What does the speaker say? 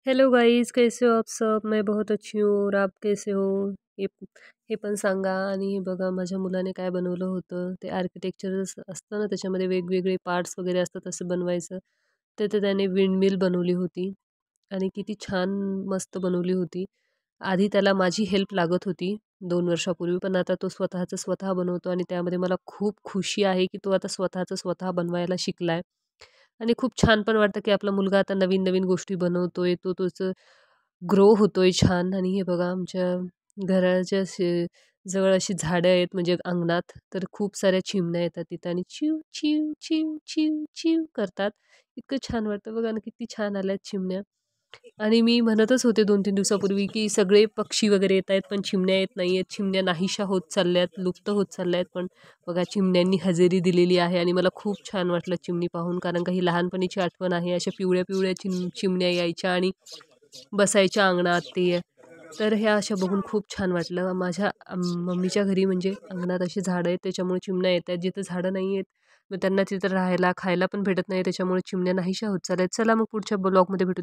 Hello guys, कैसे हो आप सब? मैं बहुत अच्छी हूँ और आप कैसे हो? हे हे पण सांगा. आणि हे बघा, माझ्या मुलाने काय बनवलं होतं, ते आर्किटेक्चर असतं ना, त्याच्यामध्ये वेगवेगळे पार्ट्स वगैरे असतात तसं बनवायचं. तर त्याने विंडमिल बनवली होती आणि किती छान मस्त बनवली होती. आधी त्याला माझी हेल्प लागत होती 2 वर्षापूर्वी, पण आता तो स्वतःचं स्वतः बनवतो आणि त्यामध्ये मला खूप खुशी आहे, की तो आता स्वतःचं स्वतः बनवायला शिकलाय. आणि खूप छान पण वाटतं, की आपला मुलगा आता नवीन-नवीन गोष्टी बनवतोय. तो त्याचं ग्रो होतोय छान. आणि हे बघा, आमच्या घराच्या जवळ अशी झाडं आहेत म्हणजे अंगणात, तर खूप साऱ्या चिमण्या येतात तिथं आणि चिव, चिव, चिव, चिव, चिव करतात. इतकं छान वाटतं बघा ना, किती छान आल्यात चिमण्या. आणि मी म्हणतच होते 2-3 दिवसापूर्वी, की सगळे पक्षी वगैरे येतायत, पण चिमण्या येत नाहीयेत. चिमण्या नाहीशा होत चालल्यात, लुप्त होत चालल्यात. पण बघा, चिमण्यांनी हजेरी दिलेली आहे आणि मला खूप छान वाटलं चिमणी पाहून. कारण का ही लहानपणीची आठवण आहे. अशा पिवळ्या-पिवळ्या चिमण्या यायच्या आणि बसायच्या अंगणात ते. तर ह्या अशा बघून खूप छान वाटलं. माझ्या मम्मीच्या घरी म्हणजे अंगणात अशी झाडं आहेत, त्याच्यामुळे चिमण्या येतायत. जिथं झाडं नाही आहेत, मग त्यांना तिथं राहायला, खायला पण भेटत नाही. त्याच्यामुळे चिमण्या नाहीशा होत चालल्यात. चला मग पुढच्या ब्लॉगमध्ये भेटू.